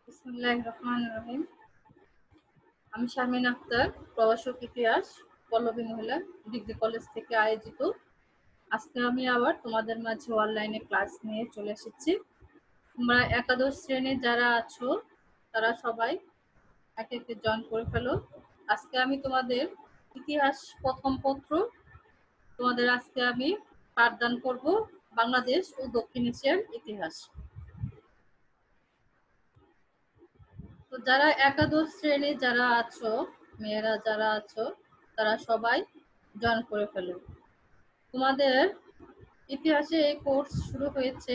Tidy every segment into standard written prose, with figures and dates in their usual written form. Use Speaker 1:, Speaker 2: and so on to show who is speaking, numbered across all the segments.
Speaker 1: বিসমিল্লাহির রহমানির রহিম। আমি শারমিন আক্তার, প্রভাষক ইতিহাস, পল্লবী মহিলা ডিগ্রি কলেজ থেকে আয়োজিত। আজকে আমি আবার তোমাদের মাঝে অনলাইনে ক্লাস নিয়ে চলে এসেছি। তোমরা একাদশ শ্রেণীর যারা আছো তারা সবাই একে একে জয়েন করে ফেলো। আজকে আমি তোমাদের ইতিহাস প্রথম পত্র তোমাদের আজকে আমি পাঠদান করব, বাংলাদেশ ও দক্ষিণ এশিয়ার ইতিহাস। তো যারা একাদশ শ্রেণীর যারা আছো, মেয়েরা যারা আছো, তারা সবাই জয়েন করে ফেলো। তোমাদের ইতিহাসে এই কোর্স শুরু হয়েছে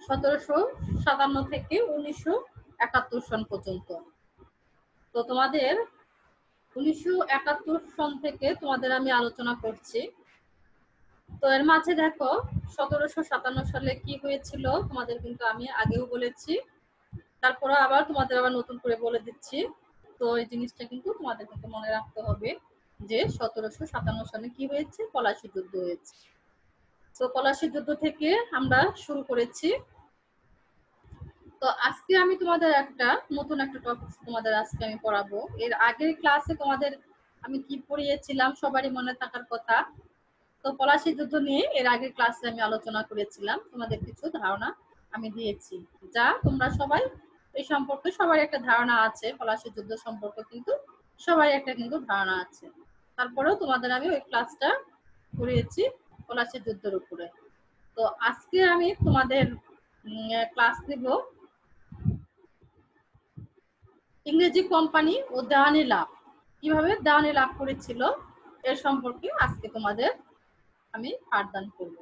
Speaker 1: 1757 থেকে 1971 সন পর্যন্ত। তো তোমাদের 1971 সন থেকে তোমাদের আমি আলোচনা করছি। তো এর মাঝে দেখো 1757 সালে কি হয়েছিল তোমাদের কিন্তু আমি আগেও বলেছি, তারপরে আবার তোমাদের আবার নতুন করে বলে দিচ্ছি। তো এই জিনিসটা কিন্তু তোমাদের কিন্তু মনে রাখতে হবে যে 1757 সালে কি হয়েছে, পলাশী যুদ্ধ হয়েছে। তো পলাশী যুদ্ধ থেকে আমরা শুরু করেছি। তো আজকে আমি তোমাদের নতুন একটা টপিক তোমাদের আজকে আমি পড়াবো। এর আগের ক্লাসে তোমাদের আমি কি পড়িয়েছিলাম সবারই মনে থাকার কথা। তো পলাশী যুদ্ধ নিয়ে এর আগের ক্লাসে আমি আলোচনা করেছিলাম, তোমাদের কিছু ধারণা আমি দিয়েছি, যা তোমরা সবাই এই সম্পর্কে সবার একটা ধারণা আছে। পলাশী যুদ্ধ সম্পর্কে কিন্তু সবাই একটা কিন্তু ধারণা আছে। তারপরেও তোমাদের আমি ওই ক্লাসটা করিয়েছি পলাশী যুদ্ধের উপরে। তো আজকে আমি তোমাদের ক্লাস নিব ইংরেজি কোম্পানি ও দেওয়ানি লাভ, কিভাবে দেওয়ানি লাভ করেছিল এর সম্পর্কে আজকে তোমাদের আমি পাঠদান করব।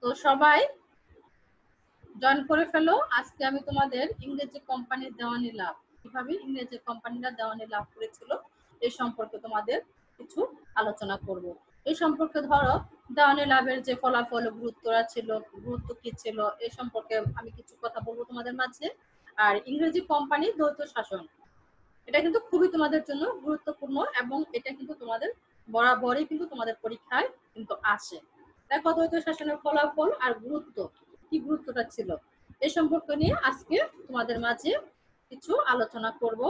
Speaker 1: তো সবাই জয়েন করে ফেলো। আজকে আমি তোমাদের ইংরেজি কোম্পানির দেওয়ানি লাভ, কিভাবে ইংরেজি কোম্পানিরা দেওয়ানি লাভ করেছিল এই সম্পর্কে তোমাদের কিছু আলোচনা করব। এই সম্পর্কে ধরো দেওয়ানি লাভের যে ফলাফল, গুরুত্ব কি ছিল এই সম্পর্কে আমি কিছু কথা বলবো তোমাদের মাঝে। আর ইংরেজি কোম্পানির দ্বৈত শাসন, এটা কিন্তু খুবই তোমাদের জন্য গুরুত্বপূর্ণ এবং এটা কিন্তু তোমাদের বরাবরই কিন্তু তোমাদের পরীক্ষায় কিন্তু আসে। দেখো দ্বৈত শাসনের ফলাফল আর গুরুত্ব, কি গুরুত্বটা ছিল এই সম্পর্কে নিয়ে আজকে তোমাদের মাঝে কিছু আলোচনা করব।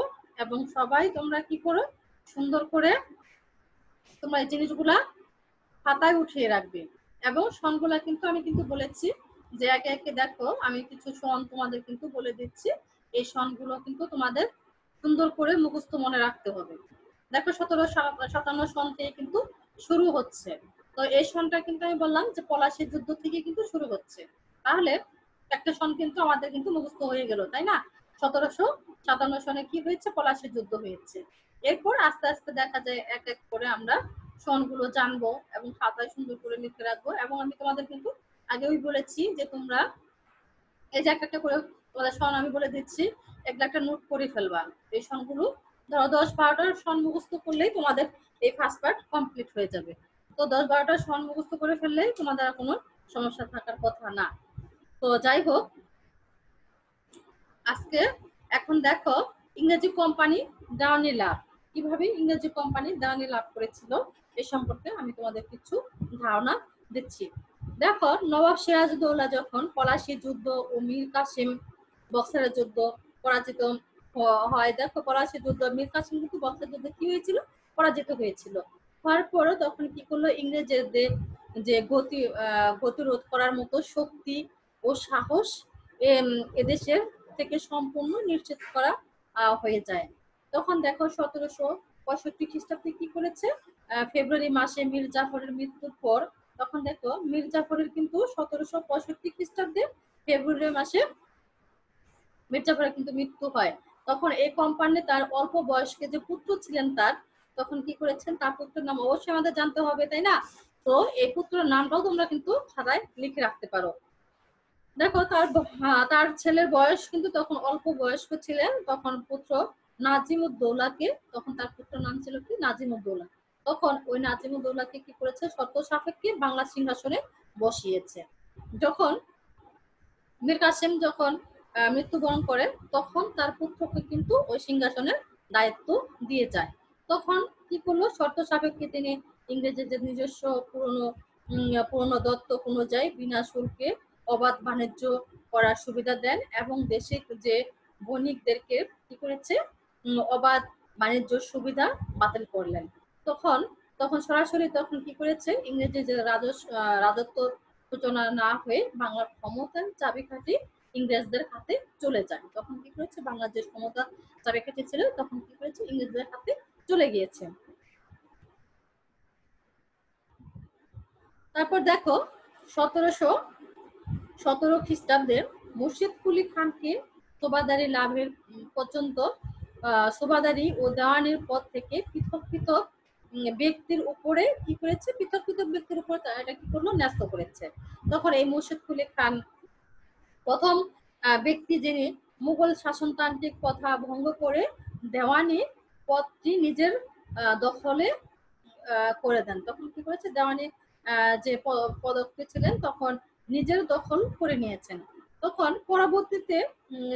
Speaker 1: এবং সবাই তোমরা কি করো, সুন্দর করে তোমরা এই জিনিসগুলা খাতায় উঠিয়ে রাখবে। এবং সনগুলা কিন্তু আমি কিন্তু বলেছি যে একে একে দেখো আমি কিছু সন তোমাদের কিন্তু বলে দিচ্ছি, এই সনগুলো কিন্তু তোমাদের সুন্দর করে মুখস্থ মনে রাখতে হবে। দেখো 1757 সন থেকে কিন্তু শুরু হচ্ছে। তো এই সনটা কিন্তু আমি বললাম যে পলাশী যুদ্ধ থেকে কিন্তু শুরু হচ্ছে। তাহলে একটা সন কিন্তু আমাদের কিন্তু মুখস্থ হয়ে গেল, তাই না? 1757 সনে কি হয়েছে, পলাশী যুদ্ধ হয়েছে। এরপর আস্তে আস্তে দেখা যায় এক এক করে আমরা সনগুলো জানবো এবং খাতায় সুন্দর করে লিখে রাখবো। এবং আমি তোমাদের কিন্তু আগেই বলেছি যে তোমরা এই যে একটা করে তোমাদের সন আমি বলে দিচ্ছি, এগুলো একটা নোট করে ফেলবা। এই সনগুলো ধরো 10-12টার সন মুখস্থ করলেই তোমাদের এই ফার্স্ট পার্ট কমপ্লিট হয়ে যাবে। তো 10-12টার সন মুখস্থ করে ফেললেই তোমাদের আর কোনো সমস্যা থাকার কথা না। তো যাই হোক, আজকে এখন দেখো ইংরেজি কোম্পানি দেওয়ানি লাভ, কিভাবে ইংরেজি কোম্পানি দেওয়ানি লাভ করেছিল এ সম্পর্কে আমি তোমাদের কিছু ধারণা দিচ্ছি। দেখো নবাব সিরাজউদ্দৌলা যখন পলাশী যুদ্ধ ও মীর কাসিম বক্সারের যুদ্ধ পরাজিত হয়, দেখো পলাশী যুদ্ধ, মীর কাসিম কিন্তু বক্সার যুদ্ধে কি হয়েছিল, পরাজিত হয়েছিল। হওয়ার পরও তখন কি করলো, ইংরেজদের যে গতিরোধ করার মতো শক্তি ও সাহস এদেশের থেকে সম্পূর্ণ নিশ্চিত করা হয়ে যায়। তখন দেখো 1765 খ্রিস্টাব্দে কি করেছে, ফেব্রুয়ারি মাসে মীর জাফরের মৃত্যুর পর, তখন দেখো মীর জাফরের কিন্তু 1765 খ্রিস্টাব্দে ফেব্রুয়ারি মাসে মীর জাফরের কিন্তু মৃত্যু হয়। তখন এই কোম্পানি তার অল্প বয়স্কে যে পুত্র ছিলেন তার, তখন কি করেছেন, তার পুত্রের নাম অবশ্যই আমাদের জানতে হবে, তাই না? তো এই পুত্রের নামটাও তোমরা কিন্তু খাতায় লিখে রাখতে পারো। দেখো তার ছেলের বয়স কিন্তু তখন অল্প বয়স্ক ছিলেন, তখন পুত্র নাজিমউদ্দৌলাকে, তখন তার পুত্রের নাম ছিল কি, নাজিমউদ্দৌলা। তখন ওই নাজিমউদ্দৌলাকে কি করেছে, শর্ত সাপেক্ষে বাংলা সিংহাসনে বসিয়েছে। যখন মীর কাসেম যখন মৃত্যুবরণ করে, তখন তার পুত্রকে কিন্তু ওই সিংহাসনের দায়িত্ব দিয়ে যায়। তখন কি করলো, শর্ত সাপেক্ষে তিনি ইংরেজের যে নিজস্ব পুরনো দত্তক অনুযায়ী বিনা শুল্কে অবাধ বাণিজ্য করার সুবিধা দেন এবং দেশে যে বণিকদেরকে কি করেছে অবাধ বাণিজ্য সুবিধা বাতিল করলেন। তখন তখন সরাসরি তখন কি করেছে ইংরেজি যে রাজত্ব সূচনা না হয়ে বাংলার ক্ষমতার চাবিকাঠি ইংরেজদের হাতে চলে যায়। তখন কি করেছে বাংলার যে ক্ষমতা চাবিকাঠি ছিল তখন কি করেছে ইংরেজদের হাতে চলে গিয়েছে। তারপর দেখো 1717 খ্রিস্টাব্দে মুর্শিদ কুলি খানকে সুবাদারি লাভের পর্যন্ত সুবাদারি ও দেওয়ানির পদ থেকে পৃথক পৃথক ব্যক্তির উপরে কি করেছে পৃথক পৃথক ব্যক্তির উপর এটা কি করলো ন্যস্ত করেছে। তখন এই মুর্শিদ কুলি খান প্রথম ব্যক্তি যিনি মুঘল শাসনতান্ত্রিক প্রথা ভঙ্গ করে দেওয়ানি পদটি নিজের দখলে করে দেন। তখন কি করেছে দেওয়ানি যে পদকটি ছিলেন তখন নিজের দখল করে নিয়েছেন। তখন পরবর্তীতে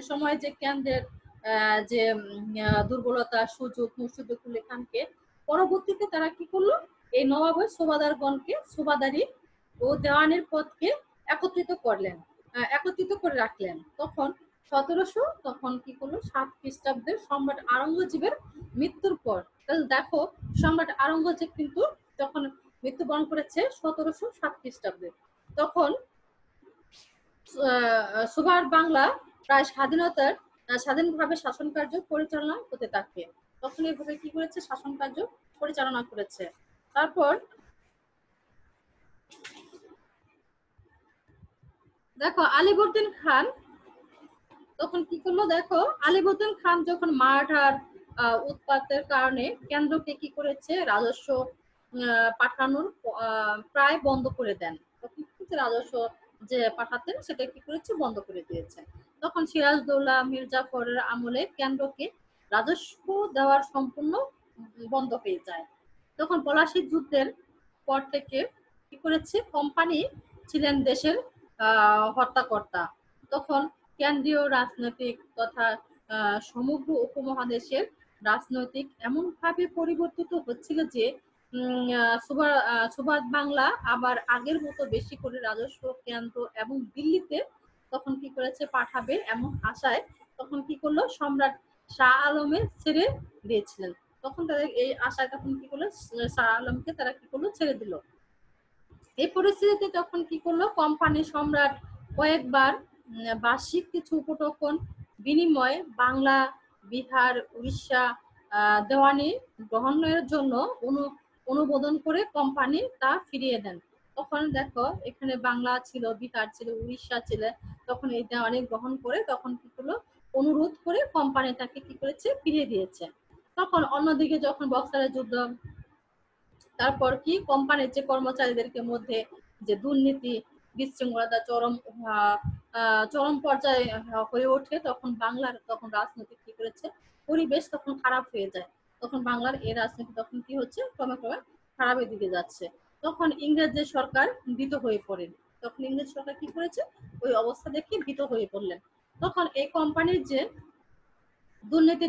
Speaker 1: সময় যে কেন্দ্রের যে দুর্বলতা সুযোগ মুর্শিদ কুলি খানকে পরবর্তীতে তারা কি করলো এই নবাবের সুবাদারগণকে সুবাদারি ও দেওয়ানির পদকে একত্রিত করলেন, একত্রিত করে রাখলেন। তখন 1700 তখন কি করলো 7 খ্রিস্টাব্দের সম্রাট আওরঙ্গজেবের মৃত্যুর পর, তাহলে দেখো সম্রাট আওরঙ্গজেব কিন্তু যখন মৃত্যুবরণ করেছে 1707 খ্রিস্টাব্দে, তখন সুভার বাংলা প্রায় স্বাধীনভাবে শাসন কার্য পরিচালনা করতে থাকে। তখন এইভাবে কি করেছে শাসন কার্য পরিচালনা করেছে। তারপর দেখো আলিবর্দীন খান তখন কি করলো, দেখো আলিবর্দীন খান যখন মারাঠার উৎপাতের কারণে কেন্দ্রকে কি করেছে রাজস্ব পাঠানোর প্রায় বন্ধ করে দেন। তখন রাজস্ব যে পাঠাতেন সেটা কি করেছে বন্ধ করে দিয়েছে। তখন সিরাজদৌল্লা মির্জাফরের আমলে কেন্দ্রকে রাজস্ব দেওয়ার সম্পূর্ণ বন্ধ হয়ে যায়। তখন পলাশীর যুদ্ধের পর থেকে কি করেছে কোম্পানি ছিলেন দেশের হর্তাকর্তা। তখন কেন্দ্রীয় রাজনৈতিক তথা সমগ্র উপমহাদেশের রাজনৈতিক এমনভাবে পরিবর্তিত হচ্ছিল যে সুভাষ বাংলা আবার আগের মতো বেশি করে রাজস্ব কেন্দ্র এবং দিল্লিতে তখন কি করেছে পাঠাবে এমন আশায় তখন কি করলো সম্রাট শাহ আলমের ছেড়ে দিয়েছিলেন। তখন তাদের এই আশায় তখন কি করলো শাহ আলমকে তারা কি করলো ছেড়ে দিল। এই পরিস্থিতিতে তখন কি করলো কোম্পানি সম্রাট কয়েকবার বার্ষিক কিছু উপটকন বিনিময়ে বাংলা বিহার উড়িষ্যা দেওয়ানি গ্রহণের জন্য অনুমোদন করে কোম্পানি তা ফিরিয়ে দেন। তখন দেখো এখানে বাংলা ছিল বিহার ছিল উড়িষ্যা ছিল, তখন এই দেওয়ানি গ্রহণ করে তখন কি করলো অনুরোধ করে কোম্পানি তাকে কি করেছে ফিরিয়ে দিয়েছে। তখন অন্যদিকে যখন বক্সারের যুদ্ধ, তারপর কি কোম্পানির যে কর্মচারীদেরকে মধ্যে যে দুর্নীতি বিশৃঙ্খলতা চরম পর্যায়ে হয়ে ওঠে, তখন বাংলার তখন রাজনীতি কি করেছে পরিবেশ তখন খারাপ হয়ে যায়। তখন বাংলার এই রাজনীতি তখন কি হচ্ছে ক্রমে ক্রমে খারাপের দিকে যাচ্ছে। তখন ইংরেজদের সরকার ভীত হয়ে পড়েন। তখন ইংরেজ সরকার কি করেছে ওই অবস্থা দেখে ভীত হয়ে পড়লেন। তখন এই কোম্পানির যে দুর্নীতি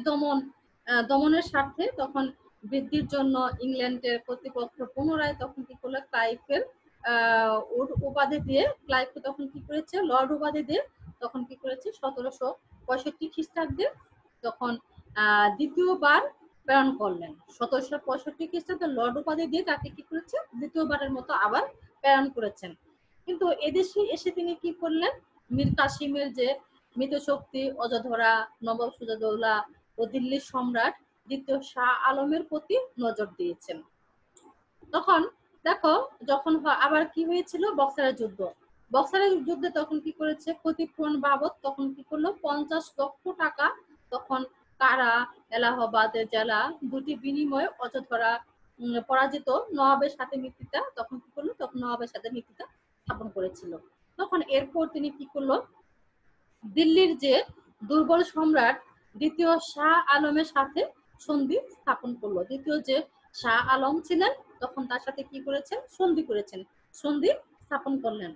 Speaker 1: দমনের স্বার্থে তখন বৃদ্ধির জন্য ইংল্যান্ডের কর্তৃপক্ষ পুনরায় তখন কি করলো ক্লাইভের উপাধি দিয়ে ক্লাইভকে তখন কি করেছে লর্ড উপাধি দিয়ে তখন কি করেছে 1765 খ্রিস্টাব্দে তখন দ্বিতীয়বার প্রেরণ করলেন। 1765 খ্রিস্টাব্দে লর্ড উপাধি দিয়ে তাকে কি করেছে দ্বিতীয়বারের মতো আবার প্রেরণ করেছেন। কিন্তু এদেশে এসে তিনি কি করলেন মীর কাসিমের যে মিতশক্তি অযোধরা নবাব সিরাজউদ্দৌলা ও দিল্লির সম্রাট দ্বিতীয় শাহ আলমের প্রতি নজর দিয়েছেন। তখন দেখো যখন আবার কি হয়েছিল বক্সারের যুদ্ধ, বক্সারের যুদ্ধে তখন কি করেছে ক্ষতিপূরণ বাবদ তখন কি করলো 50 লক্ষ টাকা তখন কারা এলাহাবাদের জেলা দুটি বিনিময়ে অযোধরা পরাজিত নবাবের সাথে মিত্রতা তখন কি করলো তখন নবাবের সাথে মিত্রতা স্থাপন করেছিল। তখন এরপর তিনি কি করলো দিল্লির যে দুর্বল সম্রাট দ্বিতীয় শাহ আলমের সাথে সন্ধি স্থাপন করলো। দ্বিতীয় যে শাহ আলম ছিলেন তখন তার সাথে কি করেছেন সন্ধি করেছেন, সন্ধি স্থাপন করলেন।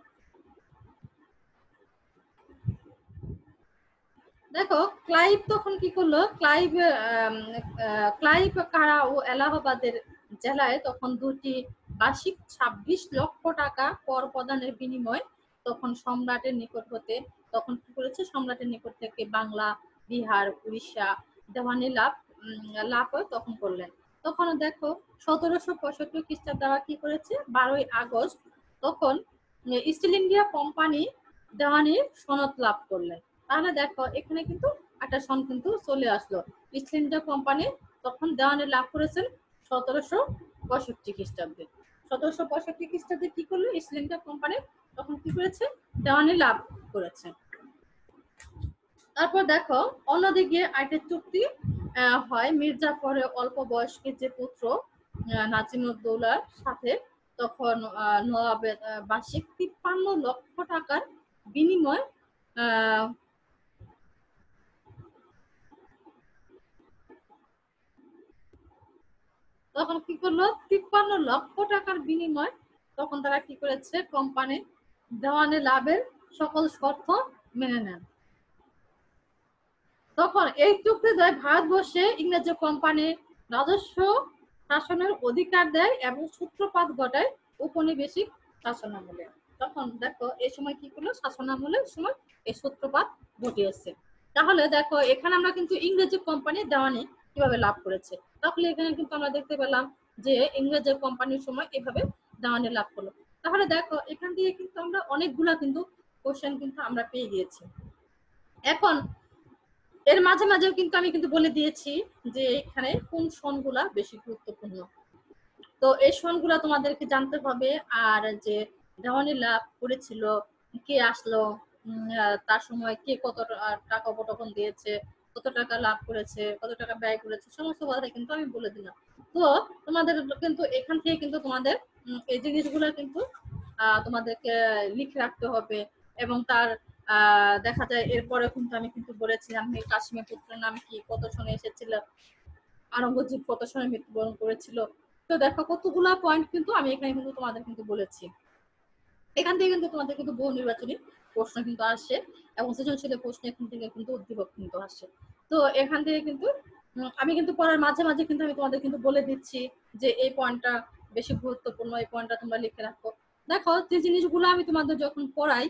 Speaker 1: দেখো ক্লাইভ তখন কি করলো ক্লাইভ কারা ও এলাহাবাদের জেলায় তখন দুটি বার্ষিক 26 লক্ষ টাকা কর প্রদানের বিনিময়ে তখন সম্রাটের নিকট হতে, তখন কি করেছে, সম্রাটের নিকট থেকে বাংলা, বিহার, উড়িষ্যা দেওয়ানি লাভ তখন করলেন। তখন দেখো 1765 খ্রিস্টাব্দে কি করেছে, 12ই আগস্ট তখন ইস্ট ইন্ডিয়া কোম্পানি দেওয়ানির সনদ লাভ করলেন। তাহলে দেখো এখানে কিন্তু একটা সন কিন্তু চলে আসলো। ইস্ট ইন্ডিয়া কোম্পানি তখন দেওয়ানি লাভ করেছেন 1765 খ্রিস্টাব্দে। 1765 খ্রিস্টাব্দে কি করলো, ইস্ট ইন্ডিয়া কোম্পানি তখন কি করেছে, দেওয়ানি লাভ করেছে। তারপর দেখো অন্যদিকে আরেকটা চুক্তি হয় মির্জাফরের অল্প বয়স্কের যে পুত্র নাজিমুদ্দৌলার সাথে, তখন নবাবের বার্ষিক 53 লক্ষ টাকার বিনিময় তখন কি করলো, 53 লক্ষ টাকার বিনিময় তখন তারা কি করেছে, কোম্পানি দেওয়ানি লাভের সকল শর্ত মেনে নেন। তখন এই চুক্তি দেয় ভারতবর্ষে ইংরেজ কোম্পানির রাজস্ব শাসনের অধিকার দেয় এবং সূত্রপাত ঘটায় উপনিবেশিক শাসনামলে। তখন দেখো এই সময় কি করলো, শাসনামলের সময় এই সূত্রপাত ঘটিয়েছে। তাহলে দেখো এখানে আমরা কিন্তু ইংরেজি কোম্পানির দেওয়ানি কিভাবে লাভ করেছে, তাহলে এখানে কিন্তু আমরা দেখতে পেলাম যে ইংরেজি কোম্পানির সময় এভাবে দেওয়ানি লাভ করলো। তাহলে দেখো এখান থেকে কিন্তু আমরা অনেকগুলা কিন্তু কোশ্চেন কিন্তু আমরা পেয়ে গিয়েছি। এখন এর মাঝে মাঝেও কিন্তু আমি কিন্তু বলে দিয়েছি যে এখানে কোন সনগুলা বেশি গুরুত্বপূর্ণ। তো এই সনগুলা তোমাদেরকে জানতে হবে। আর যে দেওয়ানি লাভ করেছিল, কে আসলো, তার সময় কে কত টাকা উপটকন দিয়েছে, কত টাকা লাভ করেছে, কত টাকা ব্যয় করেছে, সমস্ত কথা কিন্তু আমি বলে দিলাম। তো তোমাদের কিন্তু এখান থেকে কিন্তু তোমাদের এই জিনিসগুলো কিন্তু তোমাদেরকে লিখে রাখতে হবে। এবং তার দেখা যায় এরপরে কিন্তু আমি কিন্তু বলেছিলাম কাশ্মীর পুত্রের নাম কি, কত সনে এসেছিল, আরঙ্গজীব কত সনে মৃত্যুবরণ করেছিল। তো দেখো কতগুলা পয়েন্ট কিন্তু আমি এখানে কিন্তু তোমাদের কিন্তু বলেছি। এখান থেকে কিন্তু তোমাদের কিন্তু বহু নির্বাচনী প্রশ্ন কিন্তু আসে এবং সৃজনশীল প্রশ্ন এখান থেকে কিন্তু উদ্দীপক কিন্তু আসে। তো এখান থেকে কিন্তু আমি কিন্তু পড়ার মাঝে মাঝে কিন্তু আমি তোমাদের কিন্তু বলে দিচ্ছি যে এই পয়েন্টটা বেশি গুরুত্বপূর্ণ, এই পয়েন্টটা তোমরা লিখে রাখো। দেখো যে জিনিসগুলো আমি তোমাদের যখন পড়াই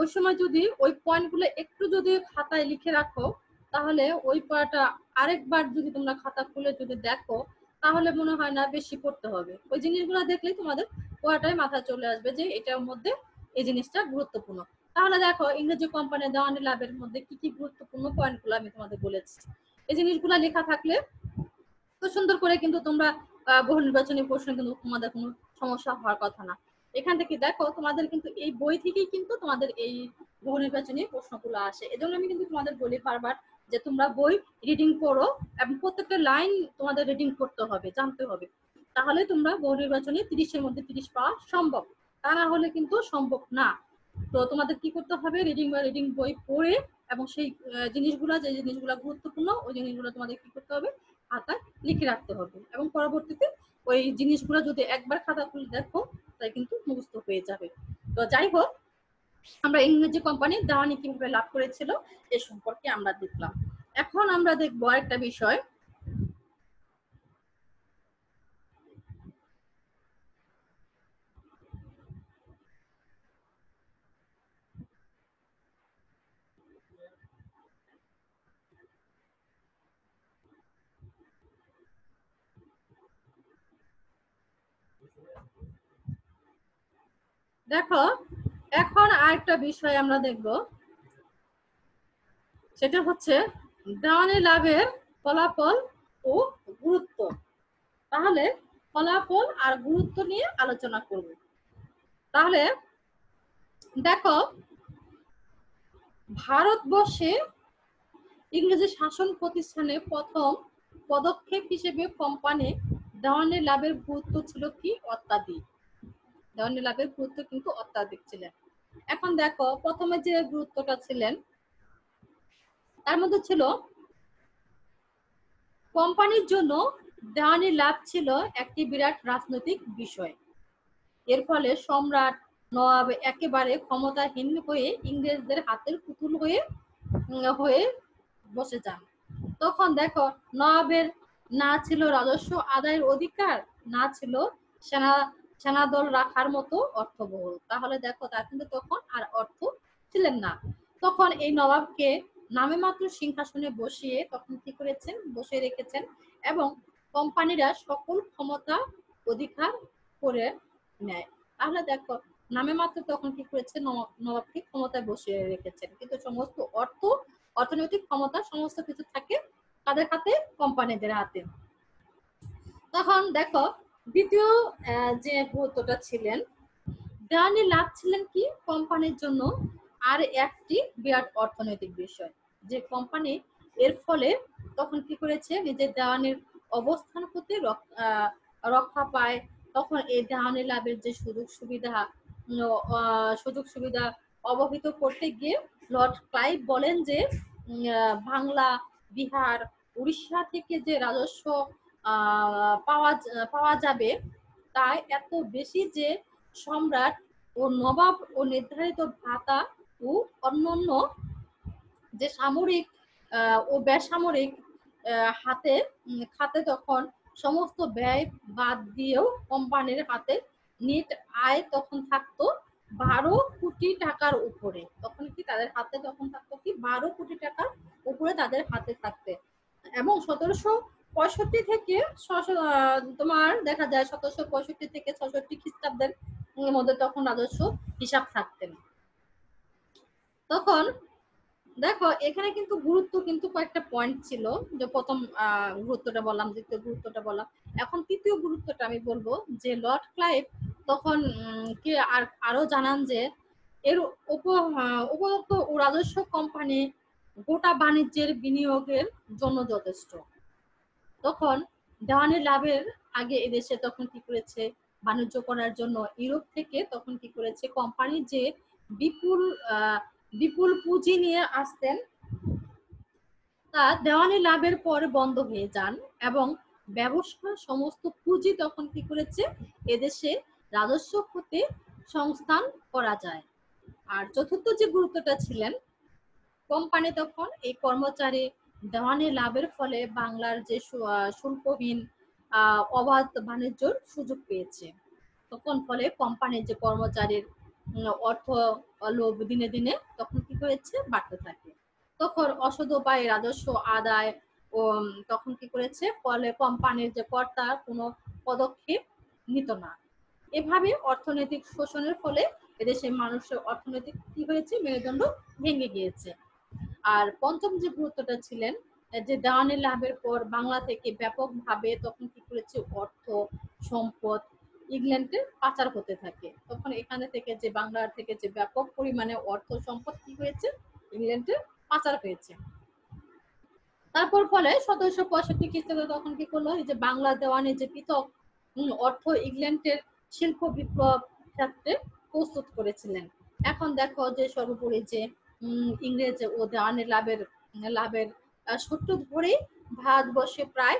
Speaker 1: ওই সময় যদি ওই পয়েন্টগুলো একটু যদি খাতায় লিখে রাখো, তাহলে ওই পড়াটা আরেকবার যদি তোমরা খাতা খুলে যদি দেখো, তাহলে মনে হয় না বেশি পড়তে হবে। ওই জিনিসগুলো দেখলেই তোমাদের পড়াটাই মাথায় চলে আসবে যে এটার মধ্যে এই জিনিসটা গুরুত্বপূর্ণ। তাহলে দেখো ইংরেজি কোম্পানি দেওয়ানি লাভের মধ্যে কি কি গুরুত্বপূর্ণ পয়েন্টগুলো আমি তোমাদের বলেছি। এই জিনিসগুলো লেখা থাকলে তো সুন্দর করে কিন্তু তোমরা বহু নির্বাচনী প্রশ্ন কিন্তু তোমাদের কোনো সমস্যা হওয়ার কথা না। এখান থেকে দেখো তোমাদের কিন্তু এই বই থেকেই কিন্তু তোমাদের এই বহু নির্বাচনী প্রশ্নগুলো আসে। এজন্য আমি কিন্তু তোমাদের বলি বারবার যে তোমরা বই রিডিং করো এবং প্রত্যেকটা লাইন তোমাদের রিডিং করতে হবে, জানতে হবে। তাহলে তোমরা বহু নির্বাচনী 30-এর মধ্যে 30 পাওয়া সম্ভব, তা না হলে কিন্তু সম্ভব না। তো তোমাদের কি করতে হবে, রিডিং বই পড়ে এবং সেই জিনিসগুলো, যে জিনিসগুলো গুরুত্বপূর্ণ ওই জিনিসগুলো তোমাদের কি করতে হবে, খাতায় লিখে রাখতে হবে। এবং পরবর্তীতে ওই জিনিসগুলো যদি একবার খাতা খুলে দেখো তাই কিন্তু মুখস্থ হয়ে যাবে। তো যাই হোক, আমরা ইংরেজি কোম্পানি দেওয়ানি কিভাবে লাভ করেছিল এ সম্পর্কে আমরা দেখলাম। এখন আমরা দেখবো আরেকটা বিষয়। দেখো এখন আরেকটা বিষয় আমরা দেখব, সেটা হচ্ছে দেওয়ানি লাভের ফলাফল ও গুরুত্ব। তাহলে ফলাফল আর গুরুত্ব নিয়ে আলোচনা করব। তাহলে দেখো ভারতবর্ষে ইংরেজি শাসন প্রতিষ্ঠানে প্রথম পদক্ষেপ হিসেবে কোম্পানি দেওয়ানি লাভের গুরুত্ব ছিল কি অত্যাধিক। দেওয়ানি লাভের গুরুত্ব কিন্তু অত্যাধিক ছিলেন। এখন দেখো প্রথমে যে গুরুত্বটা ছিলেন তার মধ্যে ছিল কোম্পানির জন্য দেওয়ানি লাভ ছিল একটি বিরাট রাজনৈতিক বিষয়। এর ফলে সম্রাট নবাব একেবারে ক্ষমতাহীন হয়ে ইংরেজদের হাতের পুতুল হয়ে হয়ে বসে যান। তখন দেখো নবাবের না ছিল রাজস্ব আদায়ের অধিকার, না ছিল সেনা সেনাদল রাখার মতো অর্থবহুল। তাহলে দেখো তার কিন্তু তখন আর অর্থ ছিলেন না। তখন এই নবাবকে নামে মাত্র সিংহাসনে বসিয়ে তখন কি করেছেন, বসিয়ে রেখেছেন এবং কোম্পানিরা সকল ক্ষমতা অধিকার করে নেয়। তাহলে দেখো নামে মাত্র তখন কি করেছে, নবাবকে ক্ষমতায় বসিয়ে রেখেছেন, কিন্তু সমস্ত অর্থনৈতিক ক্ষমতা সমস্ত কিছু থাকে তাদের হাতে, কোম্পানিদের হাতে। তখন দেখো দ্বিতীয় যে গুরুত্বটা ছিলেন, দেওয়ানি লাভ ছিলেন কি কোম্পানির জন্য আর একটি বিরাট অর্থনৈতিক বিষয়, যে কোম্পানি এর ফলে তখন কি করেছে, নিজের দেওয়ানির অবস্থান হতে রক্ষা পায়। তখন এই দেওয়ানি লাভের যে সুযোগ সুবিধা অবহিত করতে গিয়ে লর্ড ক্লাইভ বলেন যে বাংলা, বিহার, উড়িষ্যা থেকে যে রাজস্ব পাওয়া যাবে তাই এত বেশি যে সম্রাট ও নবাব ও নির্ধারিত ভাতা ও অন্যান্য যে সামরিক ও বেসামরিক খাতে তখন সমস্ত ব্যয় বাদ দিয়েও কোম্পানির হাতে নেট আয় তখন থাকতো 12 কোটি টাকার উপরে। তখন কি তাদের হাতে তখন থাকতো কি 12 কোটি টাকার উপরে তাদের হাতে থাকতে। এবং 1765 থেকে তোমার দেখা যায় 1765 থেকে 66 খ্রিস্টাব্দের মধ্যে তখন রাজস্ব হিসাব থাকতেন। তখন দেখো এখানে কিন্তু গুরুত্ব কিন্তু কয়েকটা পয়েন্ট ছিল, যে প্রথম গুরুত্বটা বললাম, দ্বিতীয় গুরুত্বটা বললাম, এখন তৃতীয় গুরুত্বটা আমি বলবো যে লর্ড ক্লাইভ তখন কে আরো জানান যে এর উপযুক্ত ও রাজস্ব কোম্পানি গোটা বাণিজ্যের বিনিয়োগের জন্য যথেষ্ট। তখন দেওয়ানি লাভের আগে এদেশে তখন কি করেছে, বাণিজ্য করার জন্য ইউরোপ থেকে তখন কি করেছে, কোম্পানি যে বিপুল বিপুল পুঁজি নিয়ে আসতেন তা দেওয়ানি লাভের পর বন্ধ হয়ে যান এবং ব্যবসার সমস্ত পুঁজি তখন কি করেছে, এদেশে রাজস্ব হতে সংস্থান করা যায়। আর চতুর্থ যে গুরুত্বটা ছিলেন, কোম্পানি তখন এই কর্মচারী দেওয়ানি লাভের ফলে বাংলার যে শুল্কহীন অবাধ বাণিজ্যর সুযোগ পেয়েছে। তখন ফলে কোম্পানির যে কর্মচারীর অর্থ লোভ দিনে দিনে তখন কি করেছে, বাড়তে থাকে। তখন অসৎ উপায়ে রাজস্ব আদায় ও তখন কি করেছে, ফলে কোম্পানির যে কর্তা কোনো পদক্ষেপ নিত না। এভাবে অর্থনৈতিক শোষণের ফলে এদেশের মানুষের অর্থনৈতিক কি হয়েছে, মেরুদণ্ড ভেঙে গিয়েছে। আর পঞ্চম যে গুরুত্বটা ছিলেন, যে দেওয়ানি লাভের পর বাংলা থেকে ব্যাপকভাবে তখন কি করেছে, অর্থ সম্পদ ইংল্যান্ডে পাচার হতে থাকে। তখন এখানে থেকে যে বাংলার থেকে যে ব্যাপক পরিমাণে অর্থ সম্পদ কি হয়েছে, ইংল্যান্ডে পাচার হয়েছে। তারপর ফলে 1765 খ্রিস্টাব্দে তখন কি করলো, এই যে বাংলা দেওয়ানি যে পৃথক অর্থ ইংল্যান্ডের শিল্প বিপ্লব ক্ষেত্রে প্রস্তুত করেছিলেন। এখন দেখো যে সর্বোপরি যে ইংরেজ ও দেওয়ানি লাভের সূত্র ধরে ভারতবর্ষে প্রায়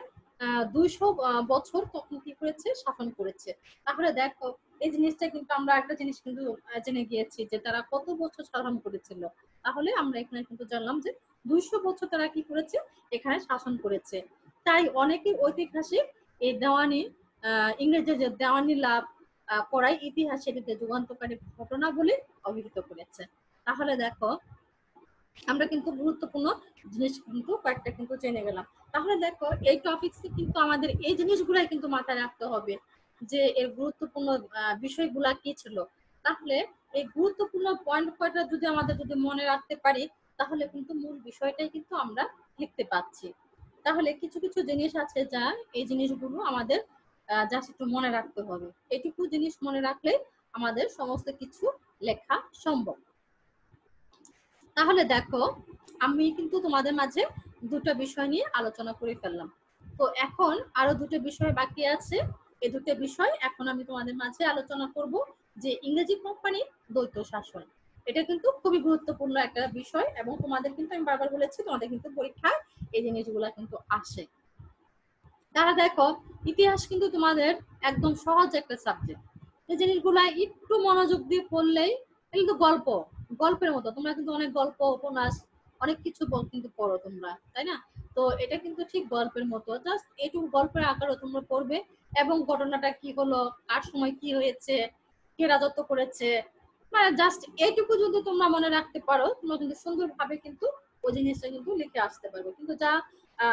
Speaker 1: 200 বছর তখন কি করেছে, শাসন করেছে। তাহলে দেখো এই জিনিসটা কিন্তু আমরা একটা জিনিস কিন্তু জেনে গিয়েছি যে তারা কত বছর শাসন করেছিল। তাহলে আমরা এখানে কিন্তু জানলাম যে 200 বছর তারা কি করেছে, এখানে শাসন করেছে। তাই অনেকে ঐতিহাসিক এই দেওয়ানি ইংরেজের যে দেওয়ানি লাভ করাই ইতিহাসে এটিতে যুগান্তকারী ঘটনা বলে অভিহিত করেছে। তাহলে দেখো আমরা কিন্তু গুরুত্বপূর্ণ জিনিস কিন্তু কয়েকটা কিন্তু জেনে গেলাম। তাহলে দেখো এই টপিকসে কিন্তু আমাদের এই জিনিসগুলাই কিন্তু মাথায় রাখতে হবে যে এর গুরুত্বপূর্ণ বিষয়গুলা কি ছিল। তাহলে এই গুরুত্বপূর্ণ পয়েন্ট কয়টা যদি আমাদের যদি মনে রাখতে পারি, তাহলে কিন্তু মূল বিষয়টাই কিন্তু আমরা লিখতে পাচ্ছি। তাহলে কিছু কিছু জিনিস আছে যা এই জিনিসগুলো আমাদের জাস্ট একটু মনে রাখতে হবে। এটুকু জিনিস মনে রাখলে আমাদের সমস্ত কিছু লেখা সম্ভব। তাহলে দেখো আমি কিন্তু তোমাদের মাঝে দুটো বিষয় নিয়ে আলোচনা করে ফেললাম। তো এখন আরো দুটো বিষয় বাকি আছে। এই দুটো বিষয় এখন আমি তোমাদের মাঝে আলোচনা করব, যে ইংরেজি কোম্পানি দ্বৈত শাসন। এটা কিন্তু খুবই গুরুত্বপূর্ণ একটা বিষয় এবং তোমাদের কিন্তু আমি বারবার বলেছি তোমাদের কিন্তু পরীক্ষায় এই জিনিসগুলো কিন্তু আসে। তাহলে দেখো ইতিহাস কিন্তু তোমাদের একদম সহজ একটা সাবজেক্ট। এই জিনিসগুলা একটু মনোযোগ দিয়ে পড়লেই কিন্তু গল্পের মতো তোমরা কিন্তু অনেক গল্প উপন্যাস অনেক কিছু কিন্তু পড়ো তোমরা, তাই না? তো এটা কিন্তু ঠিক গল্পের মতো, জাস্ট এটুকু গল্পের আকারে তোমরা পড়বে এবং ঘটনাটা কি হলো, কার সময় কি হয়েছে, কে রাজত্ব করেছে, মানে জাস্ট এইটুকু যদি তোমরা মনে রাখতে পারো, তোমরা কিন্তু সুন্দরভাবে কিন্তু ওই জিনিসটা কিন্তু লিখে আসতে পারবে। কিন্তু যা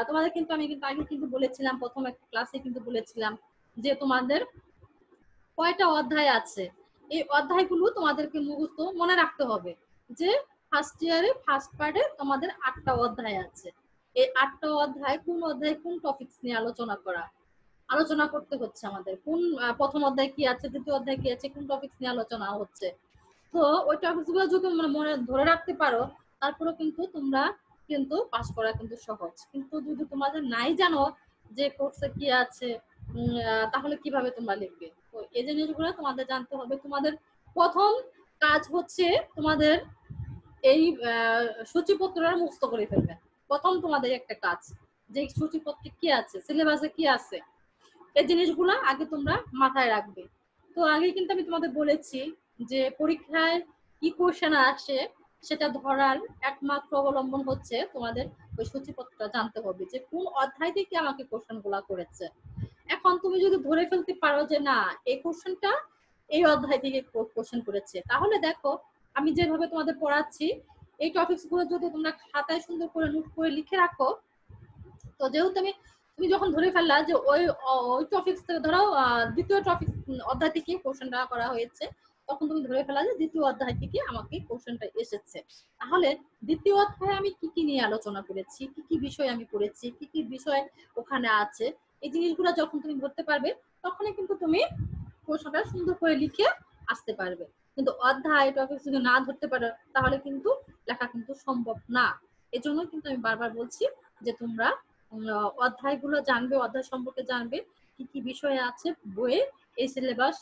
Speaker 1: তোমাদের কিন্তু আমি কিন্তু আগে কিন্তু বলেছিলাম, প্রথম একটা ক্লাসে কিন্তু বলেছিলাম যে তোমাদের কয়টা অধ্যায় আছে, এই অধ্যায়গুলো তোমাদেরকে মুখস্থ মনে রাখতে হবে। যে ফার্স্ট ইয়ারে ফার্স্ট পার্টে তোমাদের 8টা অধ্যায় আছে। এই 8টা অধ্যায় কোন অধ্যায় কোন টপিকস নিয়ে আলোচনা করতে হচ্ছে আমাদের, কোন প্রথম অধ্যায় কি আছে, দ্বিতীয় অধ্যায় কি আছে, কোন টপিকস নিয়ে আলোচনা হচ্ছে। তো ওই টপিকস গুলো যদি মনে ধরে রাখতে পারো, তারপরে কিন্তু তোমরা কিন্তু পাস করা কিন্তু সহজ। কিন্তু যদি তোমাদের নাই জানো যে কোর্সে কি আছে, তাহলে কিভাবে তোমরা লিখবে? তো এই জিনিসগুলো তোমাদের জানতে হবে। তোমাদের প্রথম কাজ হচ্ছে তোমাদের এই সূচিপত্রটা মুক্ত করে ফেলবে। প্রথম তোমাদের একটা কাজ, যে সূচিপত্রে কি আছে, সিলেবাসে কি আছে, এই জিনিসগুলো আগে তোমরা মাথায় রাখবে। তো আগে কিন্তু আমি তোমাদের বলেছি যে পরীক্ষায় কি কোশ্চেন আসে সেটা ধরার একমাত্র অবলম্বন হচ্ছে তোমাদের ওই সূচিপত্রটা জানতে হবে, যে কোন অধ্যায় থেকে আমাকে কোশ্চেন গুলা করেছে। এখন তুমি যদি ধরে ফেলতে পারো যে না, এই কোশ্চেনটা এই অধ্যায় থেকে কোশ্চেন করেছে, তাহলে দেখো আমি যেভাবে তোমাদের পড়াচ্ছি এই টপিকস গুলো যদি তোমরা খাতায় সুন্দর করে নোট করে লিখে রাখো, তো যেহেতু তুমি যখন ধরে ফেললা যে ওই টপিকস থেকে ধরো দ্বিতীয় টপিক অধ্যায় থেকে কোশ্চেনটা করা হয়েছে, তখন তুমি ধরে ফেলা যে দ্বিতীয় অধ্যায় থেকে আমাকে কোশ্চেনটা এসেছে। তাহলে দ্বিতীয় অধ্যায়ে আমি কি কি নিয়ে আলোচনা করেছি, কি কি বিষয় আমি পড়েছি, কি কি বিষয় ওখানে আছে, এই জিনিসগুলো যখন তুমি ধরতে পারবে, তখনই কিন্তু তুমি কোশ্চেনটা সুন্দর করে লিখে আসতে পারবে। কিন্তু অধ্যায় টপিক যদি না ধরতে পারো, তাহলে কিন্তু লেখা কিন্তু সম্ভব না। এজন্য কিন্তু আমি বারবার বলছি যে তোমরা অধ্যায়গুলো জানবে, অধ্যায় সম্পর্কে জানবে, কি কি বিষয় আছে বইয়ে, এই সিলেবাস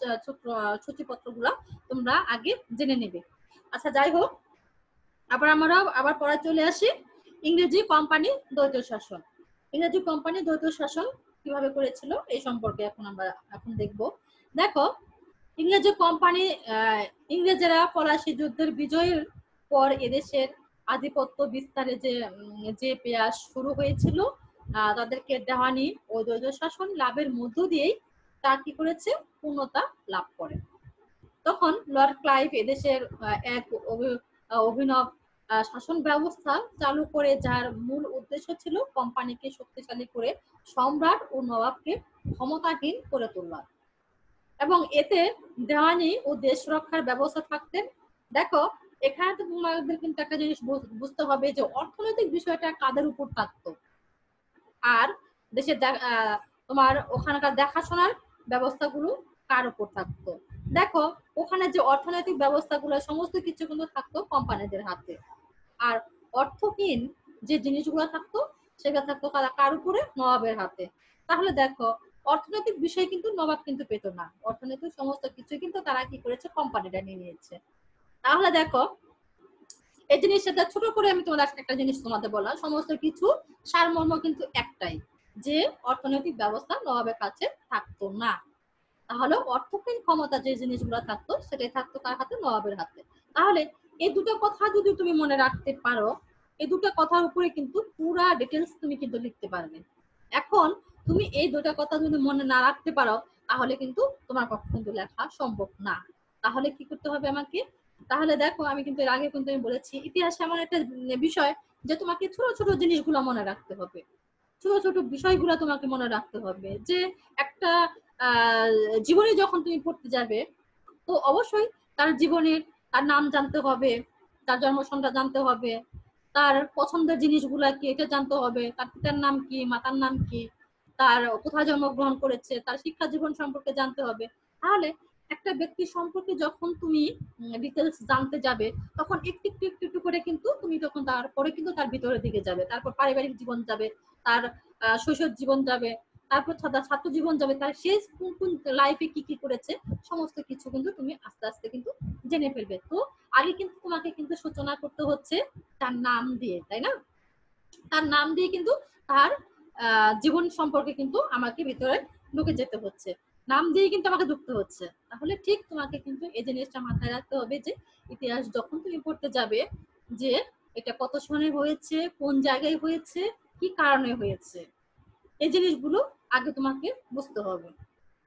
Speaker 1: সূচিপত্রগুলো তোমরা আগে জেনে নেবে। আচ্ছা, যাই হোক, আবার পড়া চলে আসি। ইংরেজি কোম্পানি দ্বৈত শাসন। ইংরেজি কোম্পানি দ্বৈত শাসন কিভাবে করেছিল এই সম্পর্কে আমরা এখন দেখব। দেখো, ইংরেজি কোম্পানি ইংরেজেরা পলাশী যুদ্ধের বিজয়ের পর এদেশের আধিপত্য বিস্তারে যে প্রয়াস শুরু হয়েছিল, তাদেরকে দেওয়ানি ও দ্বৈত শাসন লাভের মধ্য দিয়েই তা কি করেছে, পূর্ণতা লাভ করে। তখন লর্ড ক্লাইভ এদেশের এক অভিনব শাসন ব্যবস্থা চালু করে, যার মূল উদ্দেশ্য ছিল কোম্পানিকে শক্তিশালী করে সম্রাট ও নবাবকে ক্ষমতাহীন করে তোলা, এবং এতে দেওয়ানি ও দেশ রক্ষার ব্যবস্থা থাকতেন। দেখো, এখানে তো তোমাদের কিন্তু একটা জিনিস বুঝতে হবে যে অর্থনৈতিক বিষয়টা কাদের উপর থাকতো, আর দেশের তোমার ওখানকার দেখাশোনার ব্যবস্থাগুলো কার উপর থাকতো। দেখো, ওখানে যে অর্থনৈতিক ব্যবস্থাগুলো সমস্ত কিছু কিন্তু থাকতো কোম্পানিদের হাতে, আর অর্থহীন যে জিনিসগুলো থাকতো সেটা থাকতো কার উপরে, নবাবের হাতে। তাহলে দেখো, অর্থনৈতিক বিষয় কিন্তু নবাব কিন্তু পেত না, অর্থনৈতিক সমস্ত কিছু কিন্তু তারা কি করেছে, কোম্পানিটা নিয়ে নিয়েছে। তাহলে দেখো, এই জিনিসটা ছোট করে আমি তোমাদের একটা জিনিস তোমাদের বললাম, সমস্ত কিছু সারমর্ম কিন্তু একটাই, যে অর্থনৈতিক ব্যবস্থা নবাবের কাছে থাকতো না। তাহলে অর্থহীন ক্ষমতা যে জিনিসগুলো থাকতো সেটাই থাকতো কার হাতে, নবাবের হাতে। তাহলে এই দুটো কথা যদি তুমি মনে রাখতে পারো, এই দুটো কথার উপরে কিন্তু পুরা ডিটেলস তুমি কিন্তু লিখতে পারবে। এখন তুমি এই দুটো কথা যদি মনে না রাখতে পারো, তাহলে কিন্তু তোমার পক্ষে কিন্তু লেখা সম্ভব না। তাহলে কি করতে হবে আমাকে? তাহলে দেখো, আমি কিন্তু এর আগে কিন্তু আমি বলেছি, ইতিহাস এমন একটা বিষয় যে তোমাকে ছোট ছোট জিনিসগুলো মনে রাখতে হবে, ছোট ছোট বিষয়গুলো তোমাকে মনে রাখতে হবে। যে একটা জীবনী যখন তুমি পড়তে যাবে, তো অবশ্যই তার জীবনের, তার নাম জানতে হবে, তার জন্মসনটা জানতে হবে, তার পছন্দের জিনিসগুলা কি এটা জানতে হবে, তার পিতার নাম কি, মাতার নাম কি, তার কোথায় জন্মগ্রহণ করেছে, তার শিক্ষা জীবন সম্পর্কে জানতে হবে। তাহলে একটা ব্যক্তি সম্পর্কে যখন তুমি ডিটেলস জানতে যাবে, তখন একটু একটু একটু একটু করে কিন্তু তুমি তখন তারপরে কিন্তু তার ভিতরের দিকে যাবে, তারপর পারিবারিক জীবন যাবে, তার শৈশব জীবন যাবে, তারপর ছাত্র জীবন যাবে, তার শেষ কোন কোন লাইফে কি কি করেছে, সমস্ত কিছু কিন্তু তুমি আস্তে আস্তে কিন্তু জেনে ফেলবে। তো আগে কিন্তু তোমাকে কিন্তু সূচনা করতে হচ্ছে তার নাম দিয়ে, তাই না? তার নাম দিয়ে কিন্তু তার জীবন সম্পর্কে কিন্তু আমাকে ভিতরে ঢুকে যেতে হচ্ছে, নাম দিয়ে কিন্তু আমাকে ঢুকতে হচ্ছে। তাহলে ঠিক তোমাকে কিন্তু এই জিনিসটা মাথায় রাখতে হবে যে ইতিহাস যখন তুমি পড়তে যাবে, যে এটা কত সনে হয়েছে, কোন জায়গায় হয়েছে, কি কারণে হয়েছে, এই জিনিসগুলো আগে তোমাকে বুঝতে হবে।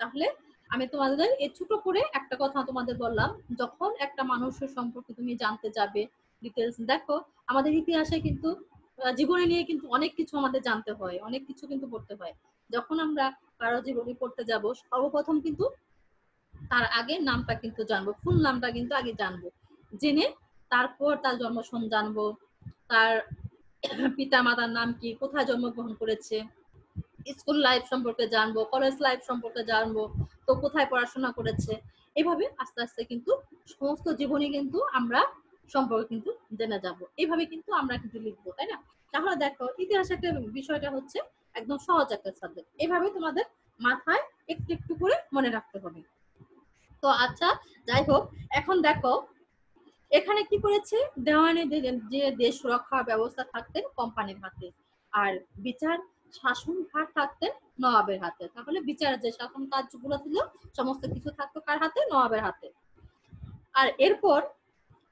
Speaker 1: তাহলে আমি তোমাদের এই ছোট করে একটা কথা তোমাদের বললাম, যখন একটা মানুষের সম্পর্কে তুমি জানতে যাবে ডিটেলস, দেখো আমাদের ইতিহাসে কিন্তু জীবনে নিয়ে কিন্তু অনেক কিছু আমাদের জানতে হয়, অনেক কিছু কিন্তু পড়তে হয়। যখন আমরা কারো জীবনী পড়তে যাব, সর্বপ্রথম কিন্তু তার আগে নামটা কিন্তু জানবো, ফুল নামটা কিন্তু আগে জানবো, জেনে তারপর তার জন্মস্থান জানবো, তার পিতা মাতার নাম কি, কোথায় জন্মগ্রহণ করেছে, স্কুল লাইফ সম্পর্কে জানবো, কলেজ লাইফ সম্পর্কে জানবো, তো কোথায় পড়াশোনা করেছে। এভাবে আস্তে আস্তে কিন্তু সমস্ত জীবনী কিন্তু আমরা সম্পর্কে কিন্তু জেনে যাব। এইভাবে কিন্তু আমরা কিন্তু লিখবো, তাই না? তাহলে দেখো ইতিহাসের একটা বিষয়টা হচ্ছে একদম সহজ একটা সাবজেক্ট, এভাবে তোমাদের মাথায় একটু একটু করে মনে রাখতে হবে। তো আচ্ছা, যাই হোক, এখন দেখো এখানে কি করেছে, দেওয়ানি যে দেশ রক্ষার ব্যবস্থা থাকতেন কোম্পানির হাতে, আর বিচার শাসন ভার থাকতেন নবাবের হাতে। তাহলে বিচার যে শাসন কাজগুলো ছিল সমস্ত কিছু থাকতো কার হাতে? নবাবের হাতে। আর এরপর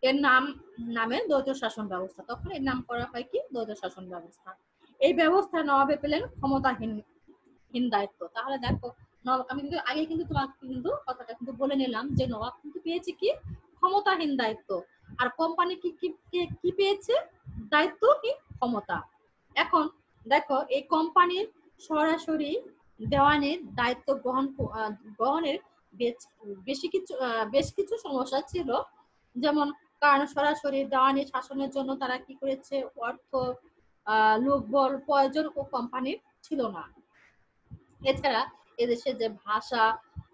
Speaker 1: এর নামে দ্বৈত শাসন ব্যবস্থা, তখন এর নাম করা হয় কি? দ্বৈত শাসন ব্যবস্থা। এই ব্যবস্থা নবাবে পেলেন ক্ষমতাহীন দায়িত্ব। তাহলে দেখো, নবাব, আমি কিন্তু আগে কিন্তু তোমাকে কিন্তু কথাটা কিন্তু বলে নিলাম যে নবাব কিন্তু পেয়েছে কি? ক্ষমতাহীন দায়িত্ব। আর কোম্পানি কি কি কি পেয়েছে? দায়িত্বহীন ক্ষমতা। এখন দেখো এই কোম্পানির সরাসরি দেওয়ানির দায়িত্ব গ্রহণের বেশ কিছু সমস্যা ছিল। যেমন, কারণ সরাসরি দেওয়ানি শাসনের জন্য তারা কি করেছে? অর্থ, লোকবল প্রয়োজন ও কোম্পানির ছিল না। এছাড়া এদেশে যে ভাষা,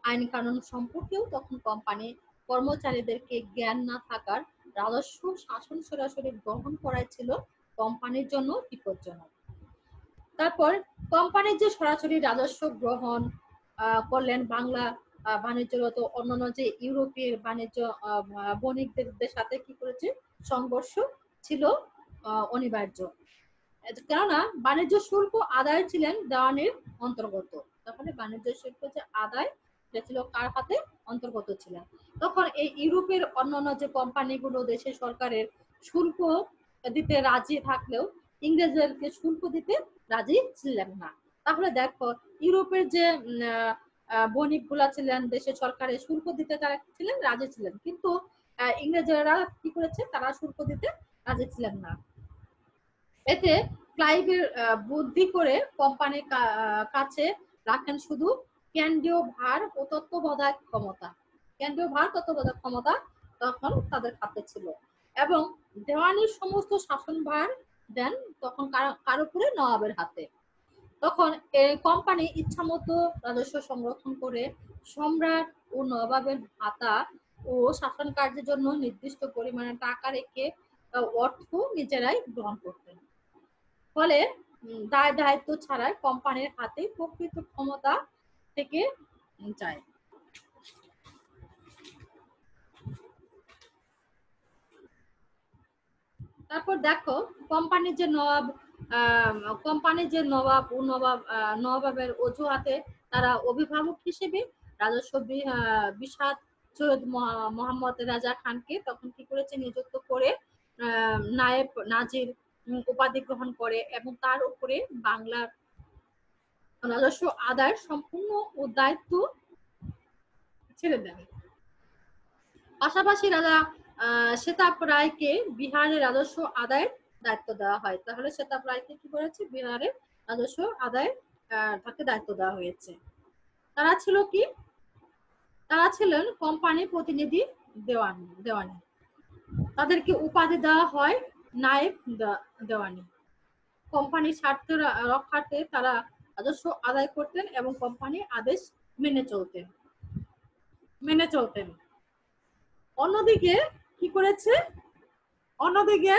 Speaker 1: আইন কানুন সম্পর্কেও তখন কোম্পানি কর্মচারীদেরকে জ্ঞান না থাকার রাজস্ব শাসন সরাসরি গ্রহণ করাই ছিল কোম্পানির জন্য বিপজ্জনক। তারপর কোম্পানির যে সরাসরি রাজস্ব গ্রহণ করলেন, বাংলা বাণিজ্যরত অন্যান্য যে ইউরোপীয় বাণিজ্য বণিকদের সাথে কি করেছে? সংঘর্ষ ছিল অনিবার্য। কেননা বাণিজ্য শুল্ক আদায় ছিলেন দেওয়ানির অন্তর্গত। তাহলে বাণিজ্য শুল্ক যে আদায়, সেটা ছিল কার হাতে? অন্তর্গত ছিলেন। তখন এই ইউরোপের অন্যান্য যে কোম্পানিগুলো দেশের সরকারের শুল্ক দিতে রাজি থাকলেও ইংরেজদেরকে শুল্ক দিতে রাজি ছিলেন না। তাহলে দেখো ইউরোপের যে বণিক গুলা ছিলেন, দেশের সরকারের শুল্ক দিতে তারা ছিলেন রাজি ছিলেন, কিন্তু ইংরেজরা কি করেছে? তারা শুল্ক দিতে রাজি ছিলেন না। এতে ক্লাইভের বুদ্ধি করে কোম্পানির কাছে রাখেন শুধু কেন্দ্রীয় ভার ও তত্ত্বাবধায়ক ক্ষমতা। কেন্দ্রীয় ভার তত্ত্বাবধায়ক ক্ষমতা তখন তাদের হাতে ছিল, এবং দেওয়ানির সমস্ত শাসনভার দেন তখন কার উপরে? নবাবের হাতে। তখন এই কোম্পানি ইচ্ছামতো রাজস্ব সংরক্ষণ করে সম্রাট ও নবাবের ভাতা ও শাসন কার্যের জন্য নির্দিষ্ট পরিমাণে টাকা রেখে অর্থ নিজেরাই গ্রহণ করতেন। ফলে দায় দায়িত্ব ছাড়াই কোম্পানির হাতে প্রকৃত ক্ষমতা থেকে যায়। তারপর দেখো কোম্পানির যে নবাবের অজুহাতে তারা অভিভাবক হিসেবে রাজস্ব বিশাদ সৈয়দ মোহাম্মদ রাজা খানকে তখন কি করেছে? নিযুক্ত করে নায়েব নাজির উপাধি গ্রহণ করে, এবং তার উপরে বাংলার রাজস্ব আদায়ের সম্পূর্ণ ও দায়িত্ব ছেড়ে দেন। পাশাপাশি রাজা সেতাব রায়কে বিহারের রাজস্ব আদায়ের দায়িত্ব দেওয়া হয়। তাহলে সেতাব রায়কে কি করেছে? বিহারের রাজস্ব আদায়ের তাকে দায়িত্ব দেওয়া হয়েছে। তারা ছিল কি? তারা ছিলেন কোম্পানির প্রতিনিধি দেওয়ানি। তাদেরকে উপাধি দেওয়া হয় নায়েব দেওয়ানি। কোম্পানির স্বার্থ রক্ষার্থে তারা রাজস্ব আদায় করতেন এবং কোম্পানির আদেশ মেনে চলতেন। অন্যদিকে কি করেছে? অন্যদিকে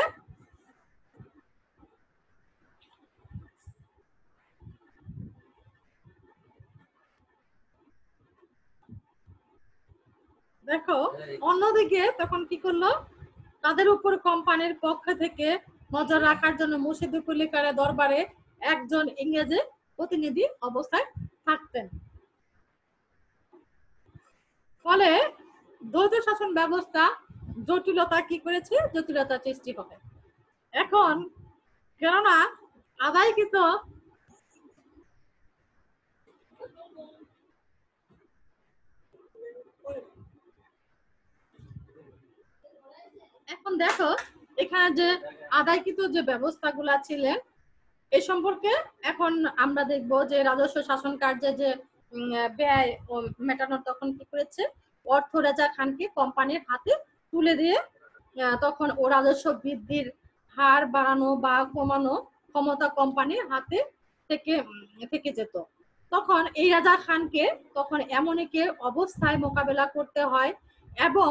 Speaker 1: দেখো, অন্যদিকে তখন কি করলো? তাদের উপর কোম্পানির পক্ষ থেকে নজর রাখার জন্য মুর্শিদকুলিকার দরবারে একজন ইংরেজি প্রতিনিধি অবস্থায় থাকতেন। ফলে দ্বৈত শাসন ব্যবস্থা জটিলতা কি করেছে? জটিলতা সৃষ্টি হবে। এখন কেননা আদায়কৃত দেখো এখানে যে আদায়কৃত যে ব্যবস্থাগুলা ছিলেন এ সম্পর্কে এখন আমরা দেখব যে রাজস্ব শাসন কার্যে যে ব্যয় মেটানোর তখন কি করেছে, অর্থ রেজা খানকে কোম্পানির হাতে তুলে দিয়ে তখন ও রাজস্ব বৃদ্ধির হার বাড়ানো বা কমানো ক্ষমতা কোম্পানির হাতে থেকে যেত। তখন এই রাজা খানকে তখন এমন একটি অবস্থায় মোকাবেলা করতে হয় এবং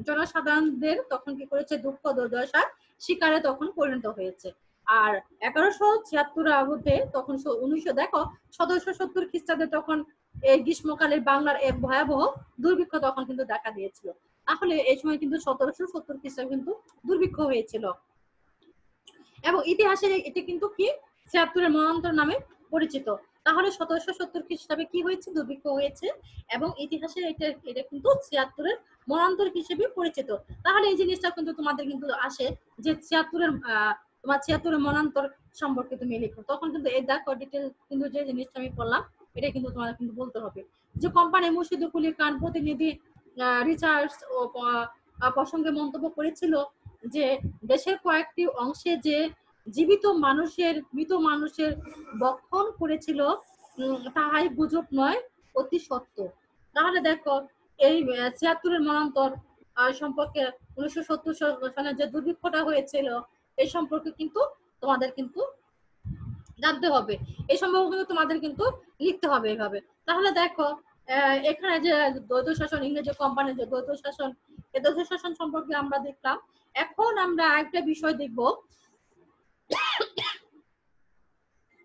Speaker 1: জনসাধারণদের তখন কি করেছে, দুঃখ দুর্দশার শিকারে তখন পরিণত হয়েছে। আর 1176 আবুতে তখন 1770 খ্রিস্টাব্দে তখন এই গ্রীষ্মকালে বাংলার এক ভয়াবহ দুর্ভিক্ষ তখন কিন্তু দেখা দিয়েছিল। তাহলে এই সময় কিন্তু 1770 খ্রিস্টাব্দে কিন্তু দুর্ভিক্ষ হয়েছিল এবং ইতিহাসে এটি কিন্তু কি 76-এর মন্বন্তর নামে পরিচিত। তাহলে 1770 খ্রিস্টাব্দে কি হয়েছে, দুর্ভিক্ষ হয়েছে এবং ইতিহাসে এটা কিন্তু 76-এর মন্বন্তর হিসেবে পরিচিত। তাহলে এই জিনিসটা কিন্তু তোমাদের কিন্তু আসে যে 76-এর তোমার 76-এর মন্বন্তর সম্পর্কে তুমি লিখো, তখন কিন্তু এই দেখো ডিটেল কিন্তু যে জিনিসটা আমি বললাম এটা কিন্তু তোমাদের কিন্তু বলতে হবে। যে কোম্পানি মুর্শিদ কুলি খান প্রতিনিধি রিচার্ডস ও প্রসঙ্গে মন্তব্য করেছিল যে দেশের কয়েকটি অংশে যে জীবিত মানুষের মৃত মানুষের বক্ষণ করেছিল তাহাই গুজব নয়, অতি সত্য। তাহলে দেখো এই 76-এর মন্বন্তর সম্পর্কে 1970 সালে যে দুর্ভিক্ষটা হয়েছিল এই সম্পর্কে কিন্তু তোমাদের কিন্তু জানতে হবে, এই সম্পর্কে কিন্তু তোমাদের কিন্তু লিখতে হবে এইভাবে। তাহলে দেখো এখানে যে দ্বৈত শাসন, ইংরেজি কোম্পানির যে দ্বৈত শাসন, এই দ্বৈত শাসন সম্পর্কে আমরা দেখলাম। এখন আমরা আরেকটা বিষয় দেখব,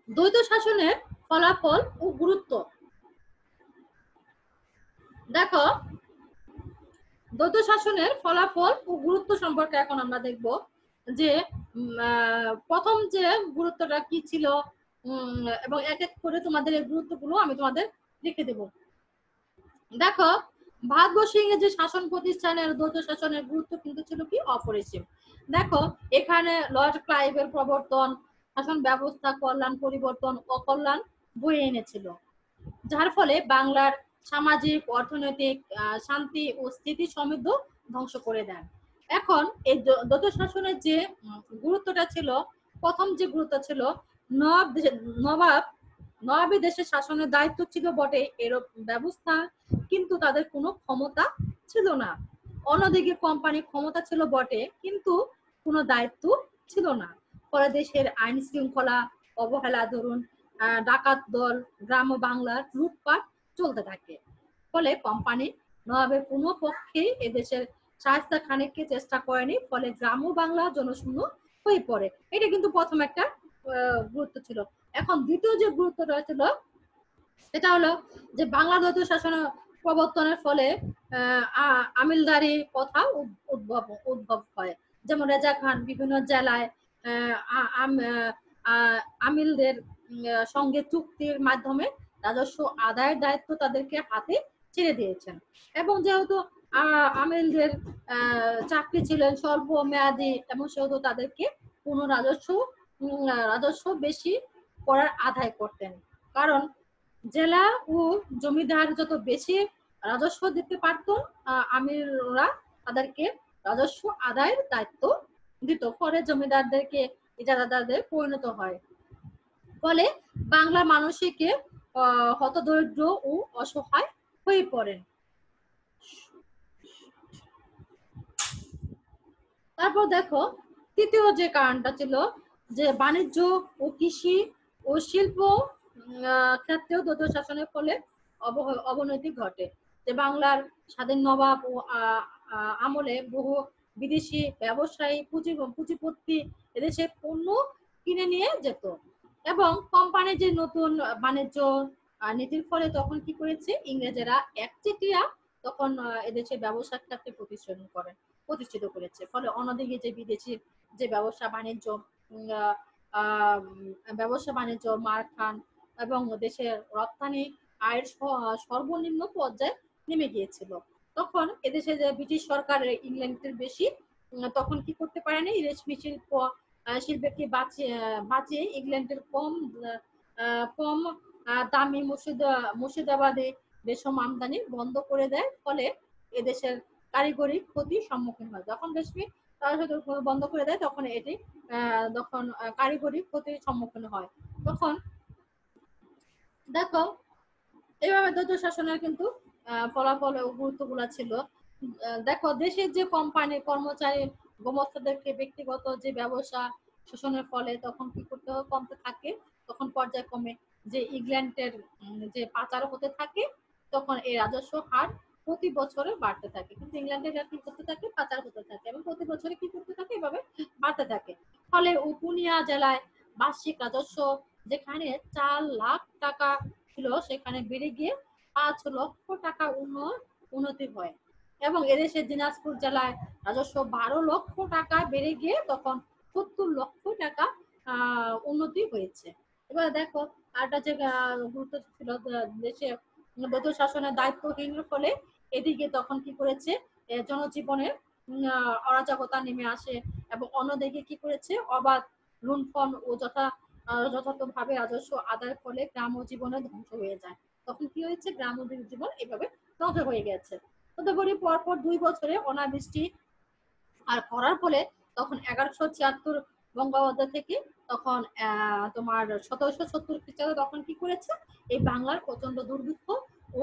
Speaker 1: দ্বৈত শাসনের ফলাফল ও গুরুত্ব। দেখো দ্বৈত শাসনের ফলাফল ও গুরুত্ব সম্পর্কে এখন আমরা দেখব যে প্রথম যে গুরুত্বটা কি ছিল এবং এক এক করে তোমাদের এই গুরুত্বগুলো আমি তোমাদের লিখে দেব। দেখো ভারতবর্ষে ইংরেজি শাসন প্রতিষ্ঠানের দ্বৈত শাসনের গুরুত্ব কিন্তু ছিল কি অপরিসীম। দেখো এখানে লর্ড ক্লাইভের প্রবর্তন শাসন ব্যবস্থা কল্যাণ পরিবর্তন অকল্যাণ বয়ে এনেছিল, যার ফলে বাংলার সামাজিক অর্থনৈতিক শান্তি ও স্থিতি সমৃদ্ধ ধ্বংস করে দেন। এখন এই দ্বৈত শাসনের যে গুরুত্বটা ছিল, প্রথম যে গুরুত্ব ছিল নবাবী দেশের শাসনের দায়িত্ব ছিল বটে, এরূপ ব্যবস্থা কিন্তু তাদের কোনো ক্ষমতা ছিল না। অন্যদিকে কোম্পানির ক্ষমতা ছিল বটে কিন্তু কোনো দায়িত্ব ছিল না। ফলে দেশের আইন শৃঙ্খলা অবহেলা, ধরুন ডাকাত দল গ্রাম বাংলার লুটপাট চলতে থাকে। ফলে কোম্পানি নবাবের কোনো পক্ষেই এদেশের শায়েস্তা খানেককে চেষ্টা করেনি, ফলে গ্রাম বাংলা জনশূন্য হয়ে পড়ে। এটা কিন্তু প্রথম একটা গুরুত্ব ছিল। এখন দ্বিতীয় যে গুরুত্বটা ছিল সেটা হলো যে বাংলা দ্বৈত শাসন প্রবর্তনের ফলে আমিলদারি প্রথা উদ্ভব হয়। যেমন রেজা খান বিভিন্ন জেলায় আমিলদের সঙ্গে চুক্তির মাধ্যমে রাজস্ব আদায়ের দায়িত্ব তাদেরকে হাতে ছেড়ে দিয়েছেন এবং যেহেতু আমিলদের চাকরি ছিলেন স্বল্প মেয়াদী এবং সেহেতু তাদেরকে কোনো রাজস্ব বেশি করার আদায় করতেন, কারণ জেলা ও জমিদার যত বেশি রাজস্ব দিতে পারত আমিররা তাদেরকে রাজস্ব আদায়ের দায়িত্ব দিত, ফলে জমিদারদেরকে ইজারাদারদের পরিণত হয়। ফলে বাংলা মানুষকে হতদরিদ্র ও অসহায় হয়ে পড়েন। তারপর দেখো তৃতীয় যে কারণটা ছিল যে বাণিজ্য ও কৃষি ও শিল্প ক্ষেত্রেও দ্বৈত শাসনের ফলে অবনতি ঘটে। যে বাংলার স্বাধীন নবাব ও আমলে বহু বিদেশি ব্যবসায়ী পুঁজিপতি এদেশে পণ্য কিনে নিয়ে যেত এবং কোম্পানির যে নতুন বাণিজ্য নীতির ফলে তখন কি করেছে, ইংরেজেরা একচেটিয়া তখন এদেশের ব্যবসা ক্ষেত্রে প্রতিষ্ঠিত করেছে। ফলে অন্যদিকে যে বিদেশি যে ব্যবসা বাণিজ্য মার খান এবং দেশের রপ্তানি আয়ের সর্বনিম্ন পর্যায়ে নেমে গিয়েছিল। তখন এদেশে যে ব্রিটিশ সরকার ইংল্যান্ডের বেশি তখন কি করতে পারেনি, রেশমি শিল্পকে বাঁচিয়ে ইংল্যান্ডের কম দামি মুর্শিদাবাদে রেশম আমদানি বন্ধ করে দেয়। ফলে এদেশের কারিগরি ক্ষতির সম্মুখীন হয়। যখন রেশমি তারা যদি বন্ধ করে দেয় তখন এটি তখন কারিগরি ক্ষতির সম্মুখীন হয়। তখন দেখো এইভাবে দ্বৈত শাসনের কিন্তু ফলাফল ও গুরুত্বগুলো ছিল। দেখো দেশের যে কোম্পানি কর্মচারী গোমস্তাদেরকে ব্যক্তিগত যে ব্যবসা শোষণের ফলে তখন কি করতে কমতে থাকে, তখন পর্যায়ক্রমে যে ইংল্যান্ডের যে পাচার হতে থাকে, তখন এই রাজস্ব হার প্রতি বছরে বাড়তে থাকে। কিন্তু ইংল্যান্ডের কি করতে থাকে, পাচার হতে থাকে এবং প্রতি বছরে কি করতে থাকে, এভাবে বাড়তে থাকে। ফলে উপনিয়া জেলায় বার্ষিক রাজস্ব যেখানে 4 লাখ টাকা ছিল সেখানে বেড়ে গিয়ে 5 লক্ষ টাকা উন্নতি হয়। এবং এদেশের দিনাজপুর জেলায় রাজস্ব 12 লক্ষ টাকা বেড়ে গিয়ে তখন 70 লক্ষ টাকা উন্নতি হয়েছে। এবার দেখো আরেকটা যে গুরুত্ব ছিল দেশে দ্বৈত শাসনের দায়িত্বহীনের ফলে এদিকে তখন কি করেছে, জনজীবনের অরাজকতা নেমে আসে এবং অন্যদিকে কি করেছে, অবাধ লুণ্ঠন ও যথাযথভাবে রাজস্ব আদায়ের ফলে গ্রাম্য জীবনে ধ্বংস হয়ে যায়। তখন কি হয়েছে, গ্রাম্য জীবন এভাবে ধ্বংস হয়ে গেছে। তদুপরি পরপর 2 বছরে অনাবৃষ্টি আর করার ফলে তখন 1176 বঙ্গাব্দ থেকে তখন তোমার 1770 খ্রিস্টাব্দে তখন কি করেছে, এই বাংলার প্রচন্ড দুর্ভিক্ষ ও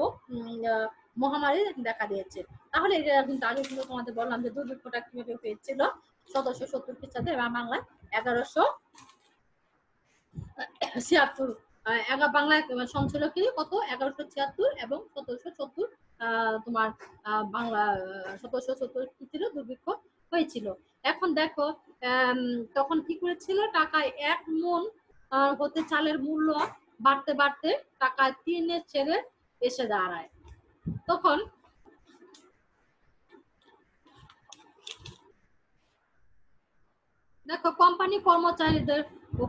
Speaker 1: মহামারী দেখা দিয়েছে। তাহলে এটা কিন্তু আগে কিন্তু তোমাদের বললাম যে দুর্ভিক্ষটা কিভাবে হয়েছিল 1770 খ্রিস্টাব্দে এবং বাংলায় 1176 বাংলায় সন ছিল কি কত 1176 এবং 1770 তোমার বাংলা 1770 ছিল দুর্ভিক্ষ হয়েছিল। এখন দেখো তখন কি করেছিল, টাকায় 1 মণ হতে চালের মূল্য বাড়তে বাড়তে টাকায় 3-এর ছেড়ে এসে দাঁড়ায়। তখন দেখো কোম্পানি কর্মচারীদের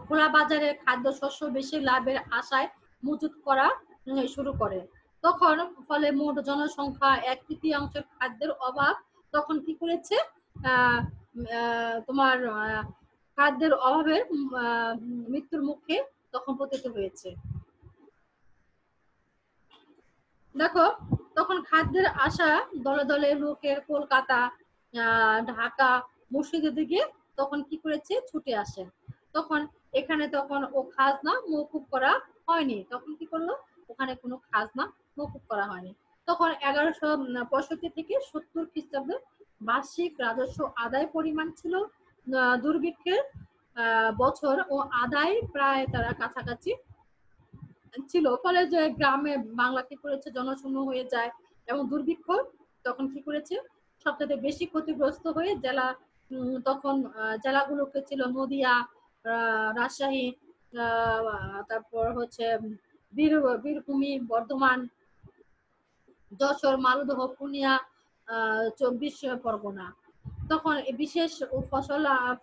Speaker 1: খোলা বাজারে খাদ্যশস্য বেশি লাভের আশায় মজুত করা শুরু করে। তখন ফলে মোট জনসংখ্যা 1/3 খাদ্যের অভাব তখন কি করেছে, তোমার খাদ্যের অভাবে মৃত্যুর মুখে তখন পতিত হয়েছে। দেখো তখন খাদ্যের আশা দলে দলে লোকের কলকাতা, ঢাকা, মুর্শিদের দিকে তখন কি করেছে, ছুটে আসে। তখন এখানে তখন ও খাজনা মওকুফ করা হয়নি। তখন কি করলো, ওখানে কোনো খাজনা মওকুফ করা হয়নি। তখন 1165 থেকে 70 খ্রিস্টাব্দে বার্ষিক রাজস্ব আদায় পরিমাণ ছিল দুর্ভিক্ষের বছর ও আদায় প্রায় তারা কাছাকাছি ছিল। ফলে যে গ্রামে বাংলা কি করেছে, জনশূন্য হয়ে যায় এবং দুর্ভিক্ষ তখন কি করেছে, সবচেয়ে বেশি ক্ষতিগ্রস্ত হয়ে জেলা তখন জেলাগুলোকে ছিল নদিয়া, রাজশাহী, তারপর হচ্ছে বীরভূমি, বর্ধমান, যশোর, মালদহ, পূর্ণিয়া, 24 পরগনা। তখন বিশেষ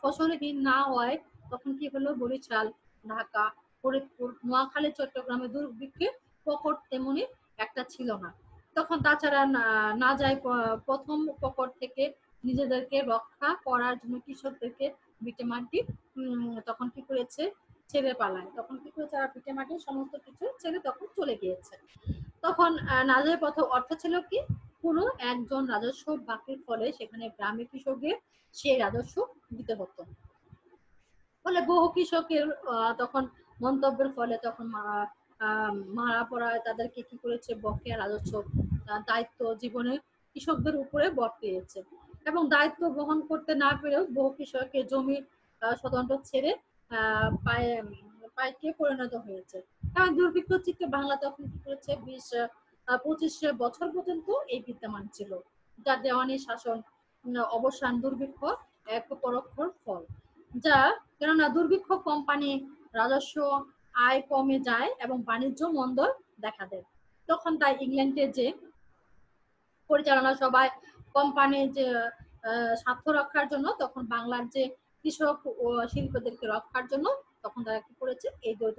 Speaker 1: ফসলহীন না হয় তখন কি হলো, বরিশাল, ঢাকা, ফরিদপুর, নোয়াখালী, চট্টগ্রামে দুর্ভিক্ষের প্রকট তেমনি একটা ছিল না। তখন তাছাড়া না যায় প্রথম প্রকট থেকে নিজেদেরকে রক্ষা করার জন্য কৃষকদেরকে ভিটেমাটি তখন কি করেছে, ছেড়ে পালায়। তখন কি করেছে, তারা ভিটেমাটি সমস্ত কিছু ছেড়ে তখন চলে গিয়েছে। তখন নাজের পথ অর্থ ছিল কি, কোনো একজন রাজস্ব বাকির ফলে সেখানে গ্রামের কৃষকদের সেই রাজস্ব দিতে হতো। ফলে বহু কৃষকের তখন মন্তব্যের ফলে তখন মারা পড়ায় তাদেরকে কি করেছে, বকেয়া রাজস্ব দায়িত্ব জীবনে কৃষকদের উপরে বর্তিয়েছে এবং দায়িত্ব বহন করতে না পেরেও বহু কৃষকের জমি স্বতন্ত্র ছেড়ে পায়ে পাইকে পরিণত হয়েছে। এবং দুর্ভিক্ষ চিত্রে বাংলা তখন কি করেছে, 20-25 বছর পর্যন্ত এই বিদ্যমান ছিল, যা দেওয়ানি শাসন অবসান দুর্ভিক্ষ এক পরোক্ষ ফল। যা কেননা দুর্ভিক্ষ কোম্পানি রাজস্ব আয় কমে যায় এবং বাণিজ্য মন্দর দেখা দেয়। তখন তাই ইংল্যান্ডের যে পরিচালনা সভায় কোম্পানির যে স্বার্থ রক্ষার জন্য তখন বাংলার যে কৃষক ও শিল্পীদেরকে রক্ষার জন্য তখন তারা কি করেছে, এই দ্বৈত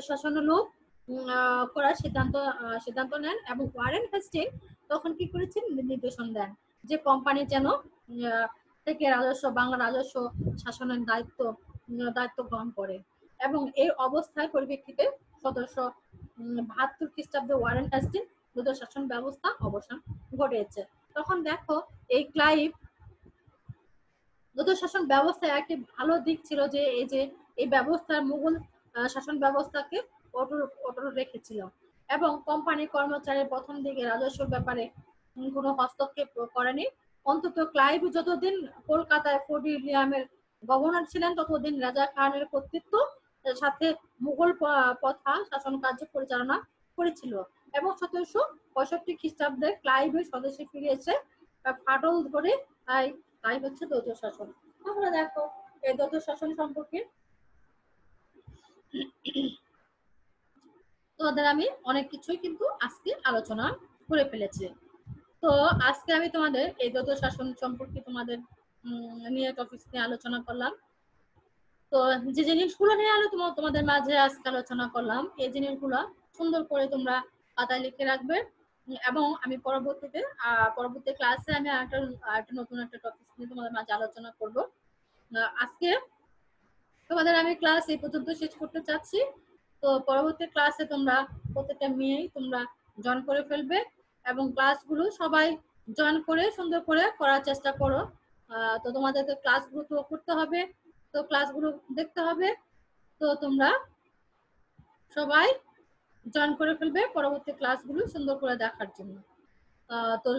Speaker 1: শাসনের লোক করার সিদ্ধান্ত নেন এবং ওয়ারেন হেস্টিং তখন কি করেছেন, নির্দেশন দেন যে কোম্পানি যেন থেকে বাংলা রাজস্ব শাসনের দায়িত্ব গ্রহণ করে। এবং এই অবস্থায় পরিপ্রেক্ষিতে 1772 খ্রিস্টাব্দে ওয়ারেন হেস্টিং দ্বৈত শাসন ব্যবস্থা অবসান ঘটেছে। তখন দেখো এই ক্লাইভ দ্বৈত শাসন ব্যবস্থায় একটি ভালো দিক ছিল যে এই যে এই ব্যবস্থার মুঘল শাসন ব্যবস্থাকে অটল রেখেছিল এবং কোম্পানি কর্মচারী প্রথম দিকে রাজস্বের ব্যাপারে কোনো হস্তক্ষেপ করেনি। অন্তত ক্লাইভ যতদিন কলকাতায় ফোর্ট উইলিয়ামের গভর্নর ছিলেন ততদিন রাজা খানের কর্তৃত্ব সাথে মুঘল প্রথা শাসন কার্য পরিচালনা করেছিল এবং 1765 খ্রিস্টাব্দে ক্লাইভের স্বদেশে ফিরে এসে ফাটল ধরে তাই হচ্ছে দ্বৈত শাসন। তাহলে দেখো এই দ্বৈত শাসন সম্পর্কে তোমাদের আমি অনেক কিছুই কিন্তু আজকে আলোচনা করে ফেলেছি। তো আজকে আমি তোমাদের এই দ্বৈত শাসন সম্পর্কে তোমাদের নিয়ে টপিক নিয়ে আলোচনা করলাম। তো যে জিনিসগুলো নিয়ে তোমাদের মাঝে আজকে আলোচনা করলাম এই জিনিসগুলো সুন্দর করে তোমরা পাতায় লিখে রাখবে এবং আমি পরবর্তী ক্লাসে আমি আরেকটা নতুন একটা টপিক নিয়ে তোমাদের মাঝে আলোচনা করব। আজকে তোমাদের আমি ক্লাস এই পর্যন্ত শেষ করতে চাচ্ছি। তো পরবর্তী ক্লাসে তোমরা প্রত্যেকটা মেয়েই তোমরা জয়েন করে ফেলবে এবং ক্লাসগুলো সবাই জয়েন করে সুন্দর করে করার চেষ্টা করো। তো তোমাদেরকে ক্লাসগুলো তো করতে হবে, তো ক্লাসগুলো দেখতে হবে। তো তোমরা সবাই জয়েন করে ফেলবে পরবর্তী ক্লাসগুলো সুন্দর করে দেখার জন্য। তো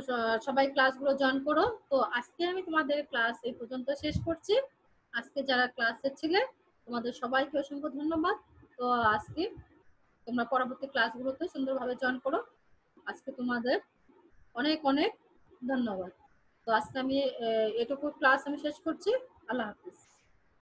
Speaker 1: সবাই ক্লাসগুলো জয়েন করো। তো আজকে আমি তোমাদের ক্লাস এই পর্যন্ত শেষ করছি। আজকে যারা ক্লাসে ছিলে তোমাদের সবাইকে অসংখ্য ধন্যবাদ। তো আজকে তোমরা পরবর্তী ক্লাসগুলোতে সুন্দরভাবে জয়েন করো। আজকে তোমাদের অনেক অনেক ধন্যবাদ। তো আজকে আমি এটুকু ক্লাস আমি শেষ করছি। আল্লাহ হাফিজ।